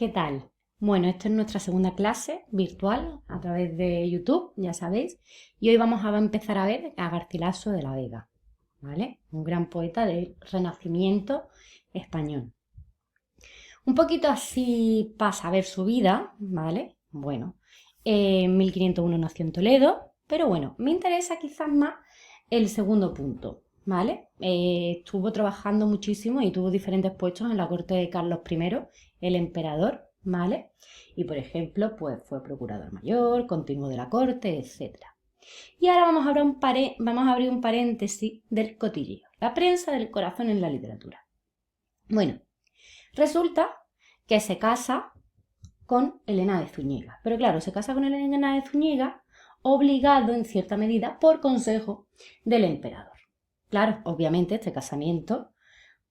¿qué tal? Bueno, esta es nuestra segunda clase virtual a través de YouTube, ya sabéis, y hoy vamos a empezar a ver a Garcilaso de la Vega, ¿vale? Un gran poeta del Renacimiento español. Un poquito así para saber su vida, ¿vale? Bueno, en 1501 nació en Toledo, pero bueno, me interesa quizás más el segundo punto, ¿vale? Estuvo trabajando muchísimo y tuvo diferentes puestos en la corte de Carlos I, el emperador, ¿vale? Y por ejemplo, pues fue procurador mayor, continuo de la corte, etc. Y ahora vamos a abrir un paréntesis del cotilleo, la prensa del corazón en la literatura. Bueno, resulta que se casa con Elena de Zúñiga. Pero claro, se casa con Elena de Zúñiga obligado en cierta medida por consejo del emperador. Claro, obviamente este casamiento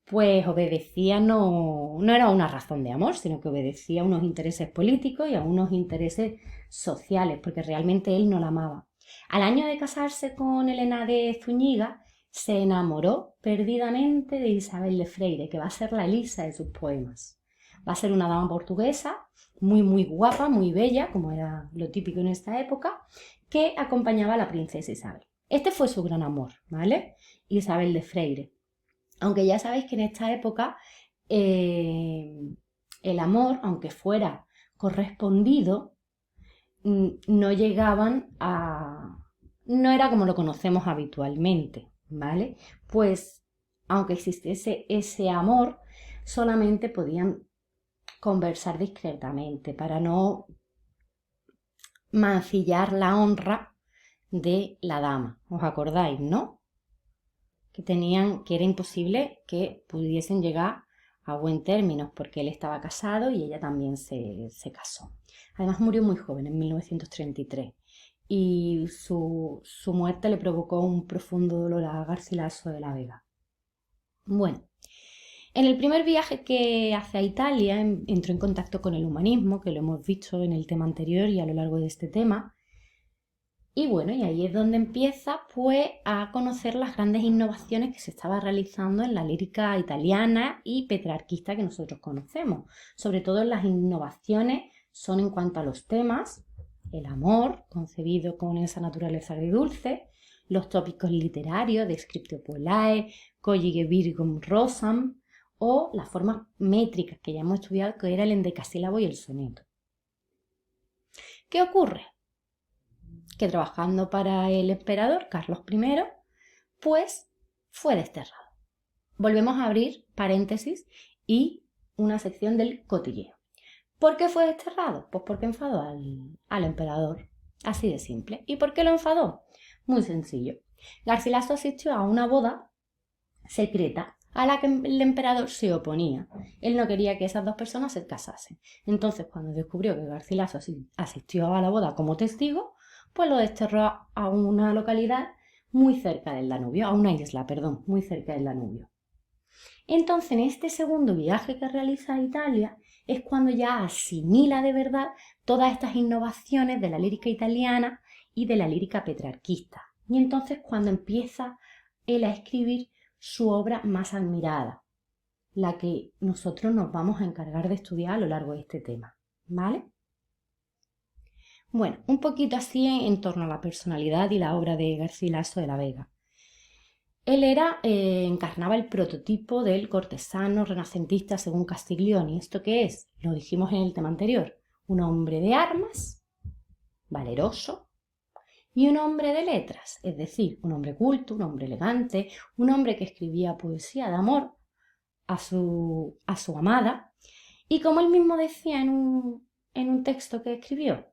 pues obedecía, no era una razón de amor, sino que obedecía a unos intereses políticos y a unos intereses sociales, porque realmente él no la amaba. Al año de casarse con Elena de Zúñiga, se enamoró perdidamente de Isabel de Freire, que va a ser la Elisa de sus poemas. Va a ser una dama portuguesa, muy guapa, muy bella, como era lo típico en esta época, que acompañaba a la princesa Isabel. Este fue su gran amor, ¿vale? Isabel de Freire. Aunque ya sabéis que en esta época el amor, aunque fuera correspondido, no llegaban a... no era como lo conocemos habitualmente, ¿vale? Pues aunque existiese ese amor, solamente podían conversar discretamente para no mancillar la honra de la dama. ¿Os acordáis, no? Que era imposible que pudiesen llegar a buen término porque él estaba casado y ella también se casó. Además murió muy joven, en 1933, y su muerte le provocó un profundo dolor a Garcilaso de la Vega. Bueno, en el primer viaje que hace a Italia entró en contacto con el humanismo, que lo hemos visto en el tema anterior y a lo largo de este tema. Y bueno, y ahí es donde empieza pues a conocer las grandes innovaciones que se estaba realizando en la lírica italiana y petrarquista que nosotros conocemos. Sobre todo las innovaciones son en cuanto a los temas, el amor, concebido con esa naturaleza agridulce, los tópicos literarios de scriptio poelae, cogige virgum rosam, o las formas métricas que ya hemos estudiado, que era el endecasílabo y el soneto. ¿Qué ocurre? Que trabajando para el emperador Carlos I, pues fue desterrado. Volvemos a abrir paréntesis y una sección del cotilleo. ¿Por qué fue desterrado? Pues porque enfadó al emperador. Así de simple. ¿Y por qué lo enfadó? Muy sencillo. Garcilaso asistió a una boda secreta a la que el emperador se oponía. Él no quería que esas dos personas se casasen. Entonces, cuando descubrió que Garcilaso asistió a la boda como testigo, pues lo desterró a una localidad muy cerca del Danubio, a una isla, perdón, muy cerca del Danubio. Entonces, en este segundo viaje que realiza a Italia, es cuando ya asimila de verdad todas estas innovaciones de la lírica italiana y de la lírica petrarquista. Y entonces cuando empieza él a escribir su obra más admirada, la que nosotros nos vamos a encargar de estudiar a lo largo de este tema, ¿vale? Bueno, un poquito así en torno a la personalidad y la obra de Garcilaso de la Vega. Él encarnaba el prototipo del cortesano renacentista según Castiglioni. ¿Esto qué es? Lo dijimos en el tema anterior. Un hombre de armas, valeroso, y un hombre de letras, es decir, un hombre culto, un hombre elegante, un hombre que escribía poesía de amor a su amada. Y como él mismo decía en un texto que escribió,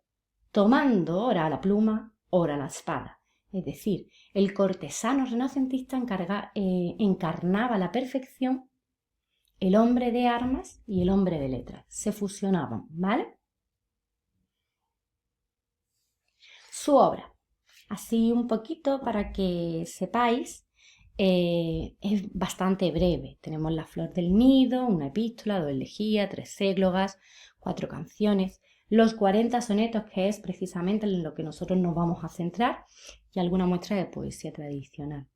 tomando ora la pluma, ora la espada. Es decir, el cortesano renacentista encarnaba a la perfección el hombre de armas y el hombre de letras. Se fusionaban, ¿vale? Su obra, así un poquito para que sepáis, es bastante breve. Tenemos La flor del nido, una epístola, 2 elegías, 3 églogas, 4 canciones, los 40 sonetos, que es precisamente en lo que nosotros nos vamos a centrar, y alguna muestra de poesía tradicional.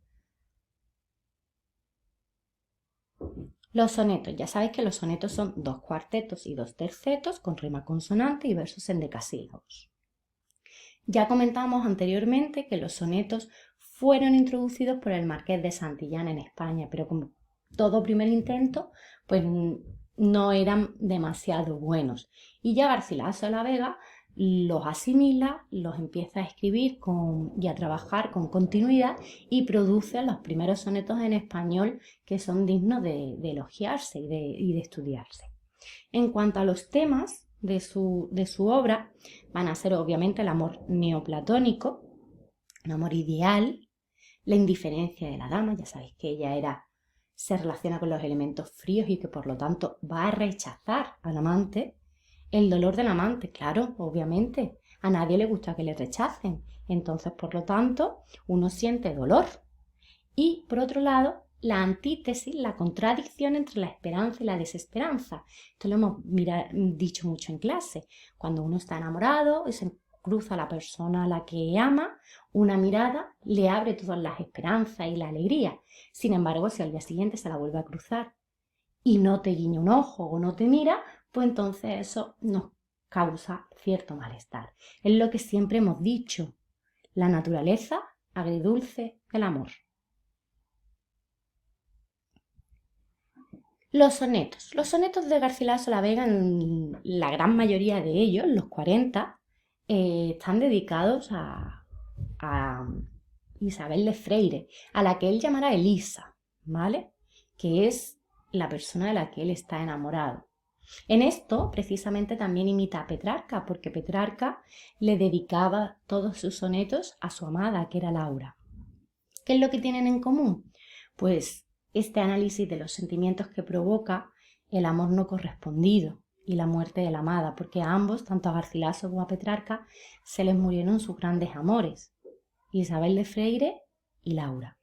Los sonetos, ya sabéis que los sonetos son 2 cuartetos y 2 tercetos con rima consonante y versos endecasílabos. Ya comentamos anteriormente que los sonetos fueron introducidos por el Marqués de Santillán en España, pero como todo primer intento, pues no eran demasiado buenos. Y ya Garcilaso de la Vega los asimila, los empieza a escribir y a trabajar con continuidad y produce los primeros sonetos en español que son dignos de elogiarse y de estudiarse. En cuanto a los temas de su obra, van a ser obviamente el amor neoplatónico, el amor ideal, la indiferencia de la dama, ya sabéis que ella se relaciona con los elementos fríos y que por lo tanto va a rechazar al amante. El dolor del amante, claro, obviamente, a nadie le gusta que le rechacen, entonces por lo tanto uno siente dolor. Y por otro lado, la antítesis, la contradicción entre la esperanza y la desesperanza. Esto lo hemos dicho mucho en clase. Cuando uno está enamorado y se cruza a la persona a la que ama, una mirada le abre todas las esperanzas y la alegría. Sin embargo, si al día siguiente se la vuelve a cruzar y no te guiña un ojo o no te mira, pues entonces eso nos causa cierto malestar. Es lo que siempre hemos dicho, la naturaleza agridulce del amor. Los sonetos. Los sonetos de Garcilaso la Vega, la gran mayoría de ellos, los 40, están dedicados a Isabel de Freire, a la que él llamará Elisa, ¿vale? Que es la persona de la que él está enamorado. En esto, precisamente, también imita a Petrarca, porque Petrarca le dedicaba todos sus sonetos a su amada, que era Laura. ¿Qué es lo que tienen en común? Pues este análisis de los sentimientos que provoca el amor no correspondido y la muerte de la amada, porque a ambos, tanto a Garcilaso como a Petrarca, se les murieron sus grandes amores, Isabel de Freire y Laura.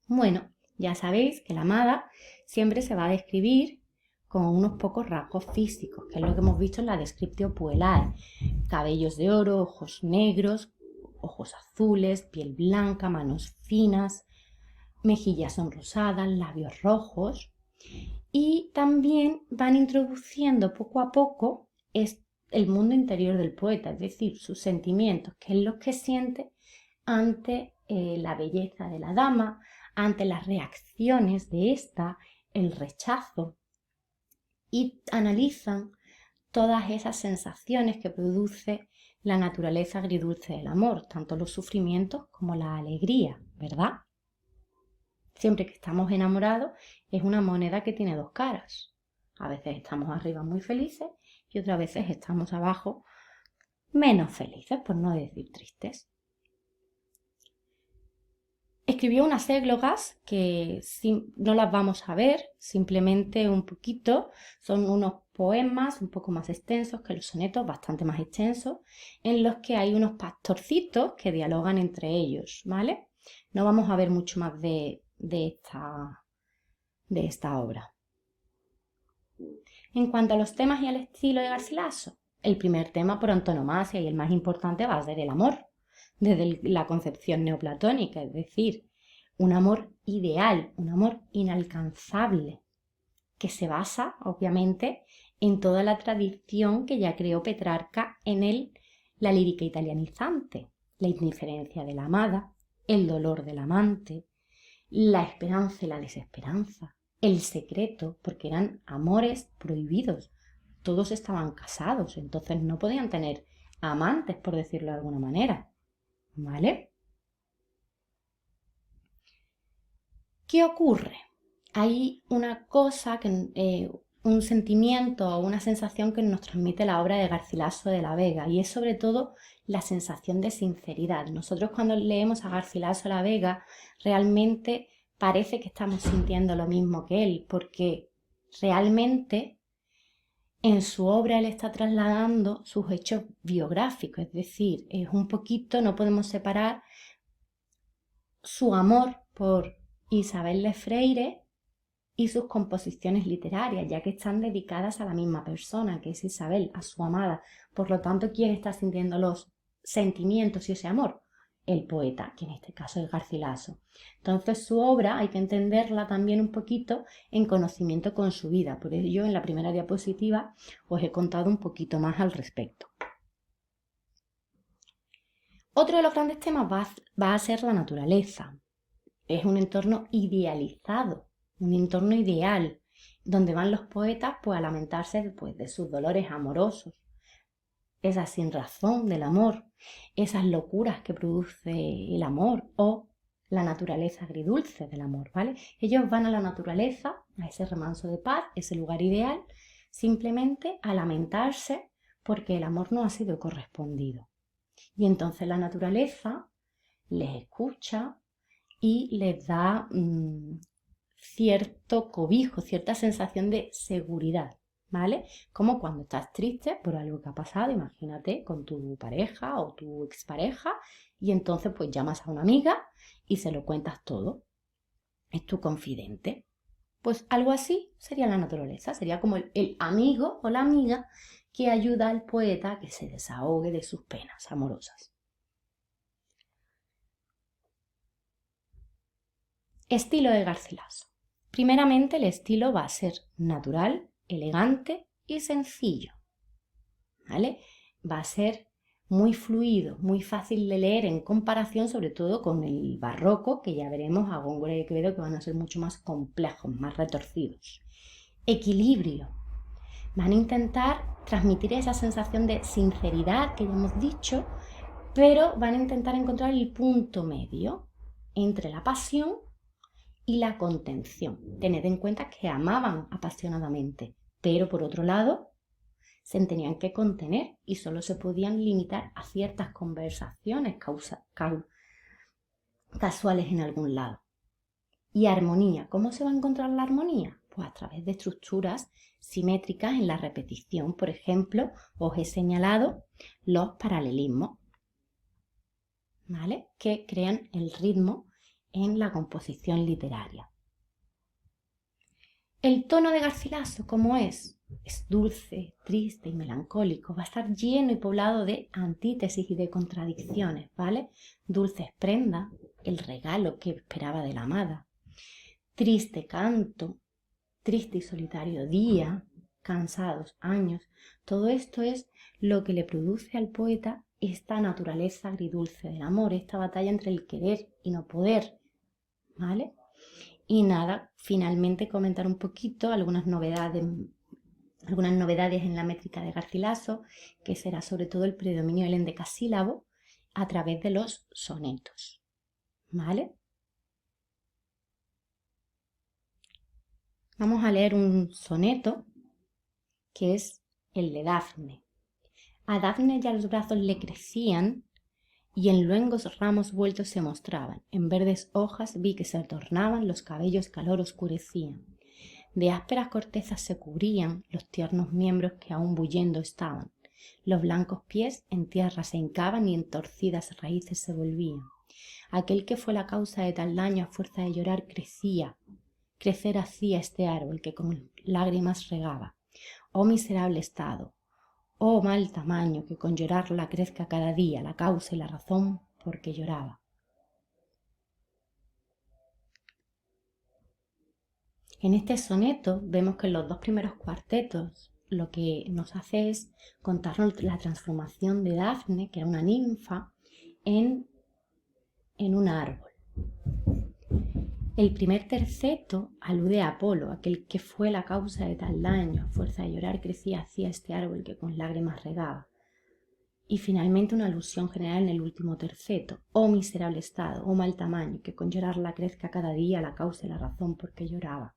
Bueno, ya sabéis que la amada siempre se va a describir con unos pocos rasgos físicos, que es lo que hemos visto en la Descriptio Puellae: cabellos de oro, ojos negros, ojos azules, piel blanca, manos finas, mejillas sonrosadas, labios rojos. Y también van introduciendo poco a poco el mundo interior del poeta, es decir, sus sentimientos, que es lo que siente ante la belleza de la dama, ante las reacciones de ésta, el rechazo, y analizan todas esas sensaciones que produce la naturaleza agridulce del amor, tanto los sufrimientos como la alegría, ¿verdad? Siempre que estamos enamorados es una moneda que tiene dos caras. A veces estamos arriba muy felices y otras veces estamos abajo menos felices, por no decir tristes. Escribió unas églogas que no las vamos a ver, simplemente un poquito. Son unos poemas un poco más extensos que los sonetos, bastante más extensos, en los que hay unos pastorcitos que dialogan entre ellos, ¿vale? No vamos a ver mucho más de esta obra. En cuanto a los temas y al estilo de Garcilaso, el primer tema por antonomasia y el más importante va a ser el amor, desde la concepción neoplatónica, es decir, un amor ideal, un amor inalcanzable, que se basa, obviamente, en toda la tradición que ya creó Petrarca en la lírica italianizante, la indiferencia de la amada, el dolor del amante, la esperanza y la desesperanza, el secreto, porque eran amores prohibidos. Todos estaban casados, entonces no podían tener amantes, por decirlo de alguna manera. ¿Vale? ¿Qué ocurre? Hay una cosa, un sentimiento o una sensación que nos transmite la obra de Garcilaso de la Vega, y es sobre todo la sensación de sinceridad. Nosotros cuando leemos a Garcilaso de la Vega realmente parece que estamos sintiendo lo mismo que él, porque realmente en su obra él está trasladando sus hechos biográficos, es decir, es un poquito, no podemos separar su amor por Isabel de Freire y sus composiciones literarias, ya que están dedicadas a la misma persona, que es Isabel, a su amada. Por lo tanto, ¿quién está sintiendo los sentimientos y ese amor? el poeta, que en este caso es Garcilaso. Entonces su obra hay que entenderla también un poquito en conocimiento con su vida. Por ello en la primera diapositiva os he contado un poquito más al respecto. Otro de los grandes temas va a ser la naturaleza. Es un entorno idealizado, un entorno ideal, donde van los poetas pues, a lamentarse pues, de sus dolores amorosos, esa sinrazón del amor, esas locuras que produce el amor o la naturaleza agridulce del amor, ¿vale? Ellos van a la naturaleza, a ese remanso de paz, ese lugar ideal, simplemente a lamentarse porque el amor no ha sido correspondido. Y entonces la naturaleza les escucha y les da cierto cobijo, cierta sensación de seguridad, ¿vale? Como cuando estás triste por algo que ha pasado, imagínate, con tu pareja o tu expareja, y entonces pues llamas a una amiga y se lo cuentas todo. Es tu confidente. Pues algo así sería la naturaleza, sería como el amigo o la amiga que ayuda al poeta a que se desahogue de sus penas amorosas. Estilo de Garcilaso. Primeramente el estilo va a ser natural, elegante y sencillo, ¿vale? Va a ser muy fluido, muy fácil de leer en comparación sobre todo con el barroco, que ya veremos a Góngora y Quevedo que van a ser mucho más complejos, más retorcidos. Equilibrio. Van a intentar transmitir esa sensación de sinceridad que ya hemos dicho, pero van a intentar encontrar el punto medio entre la pasión y la contención. Tened en cuenta que amaban apasionadamente, pero por otro lado se tenían que contener y solo se podían limitar a ciertas conversaciones casuales en algún lado. Y armonía. ¿Cómo se va a encontrar la armonía? Pues a través de estructuras simétricas en la repetición. Por ejemplo, os he señalado los paralelismos, ¿vale? Que crean el ritmo en la composición literaria. El tono de Garcilaso, ¿cómo es? Es dulce, triste y melancólico. Va a estar lleno y poblado de antítesis y de contradicciones, ¿vale? Dulce es prenda, el regalo que esperaba de la amada. Triste canto, triste y solitario día, cansados años. Todo esto es lo que le produce al poeta esta naturaleza agridulce del amor, esta batalla entre el querer y no poder, ¿vale? Y nada, finalmente comentar un poquito algunas novedades en la métrica de Garcilaso, que será sobre todo el predominio del endecasílabo a través de los sonetos, ¿vale? Vamos a leer un soneto que es el de Dafne. A Dafne ya los brazos le crecían y en luengos ramos vueltos se mostraban. En verdes hojas vi que se tornaban, los cabellos calor oscurecían. De ásperas cortezas se cubrían los tiernos miembros que aún bullendo estaban. Los blancos pies en tierra se hincaban y en torcidas raíces se volvían. Aquel que fue la causa de tal daño a fuerza de llorar crecía. Crecer hacía este árbol que con lágrimas regaba. Oh miserable estado, oh mal tamaño que con llorarla crezca cada día la causa y la razón por que lloraba. En este soneto vemos que en los dos primeros cuartetos lo que nos hace es contarnos la transformación de Dafne, que era una ninfa, en un árbol. El primer terceto alude a Apolo, aquel que fue la causa de tal daño, a fuerza de llorar crecía hacia este árbol que con lágrimas regaba. Y finalmente una alusión general en el último terceto, oh miserable estado, oh mal tamaño, que con llorarla crezca cada día la causa y la razón por que lloraba.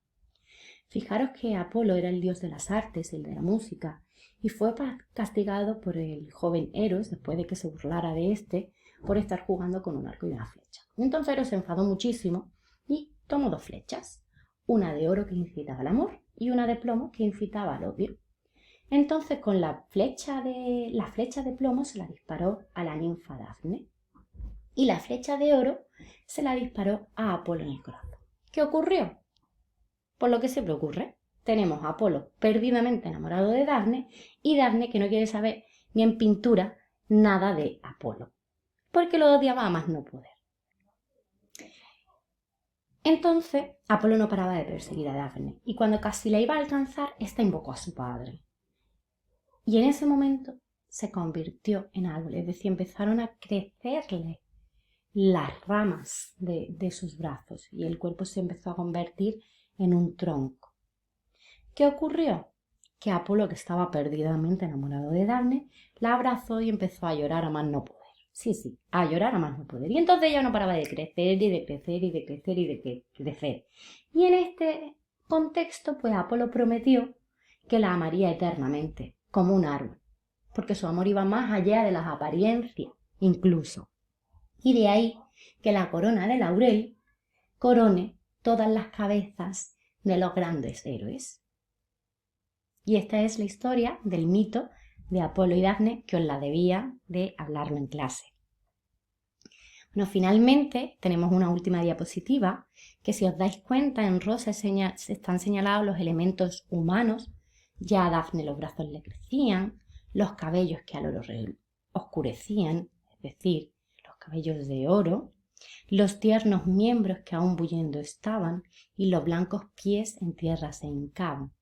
Fijaros que Apolo era el dios de las artes, el de la música, y fue castigado por el joven Eros, después de que se burlara de éste, por estar jugando con un arco y una flecha. Entonces Eros se enfadó muchísimo y tomó dos flechas, una de oro que incitaba al amor y una de plomo que incitaba al odio. Entonces con la flecha de plomo se la disparó a la ninfa Dafne y la flecha de oro se la disparó a Apolo en el corazón. ¿Qué ocurrió? Por lo que siempre ocurre. Tenemos a Apolo perdidamente enamorado de Dafne y Dafne que no quiere saber ni en pintura nada de Apolo. porque lo odiaba a más no poder. Entonces, Apolo no paraba de perseguir a Dafne, y cuando casi la iba a alcanzar, ésta invocó a su padre. Y en ese momento se convirtió en árbol, es decir, empezaron a crecerle las ramas de sus brazos y el cuerpo se empezó a convertir en un tronco. ¿Qué ocurrió? Que Apolo, que estaba perdidamente enamorado de Dafne, la abrazó y empezó a llorar a más no poder. Sí, a llorar a más no poder. Y entonces ella no paraba de crecer y de crecer y de crecer y de crecer. Y en este contexto, pues Apolo prometió que la amaría eternamente, como un árbol, porque su amor iba más allá de las apariencias, incluso. Y de ahí que la corona de laurel corone todas las cabezas de los grandes héroes. Y esta es la historia del mito de Apolo y Dafne, que os la debía de hablarlo en clase. Bueno, finalmente tenemos una última diapositiva que, si os dais cuenta, en rosa están señalados los elementos humanos. Ya a Dafne los brazos le crecían, los cabellos que al oro oscurecían, es decir, los cabellos de oro, los tiernos miembros que aún bullendo estaban y los blancos pies en tierra se hincaban.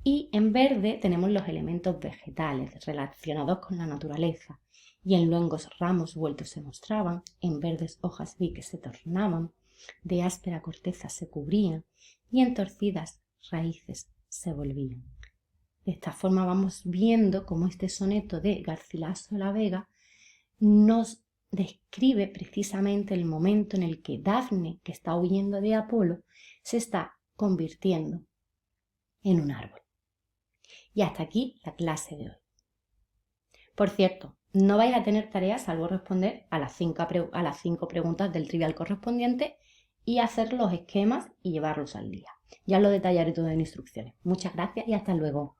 Y en verde tenemos los elementos vegetales relacionados con la naturaleza, y en luengos ramos vueltos se mostraban, en verdes hojas vi que se tornaban, de áspera corteza se cubrían, y en torcidas raíces se volvían. De esta forma vamos viendo cómo este soneto de Garcilaso de la Vega nos describe precisamente el momento en el que Dafne, que está huyendo de Apolo, se está convirtiendo en un árbol. Y hasta aquí la clase de hoy. Por cierto, no vais a tener tarea salvo responder a las 5 preguntas del trivial correspondiente y hacer los esquemas y llevarlos al día. Ya lo detallaré todo en instrucciones. Muchas gracias y hasta luego.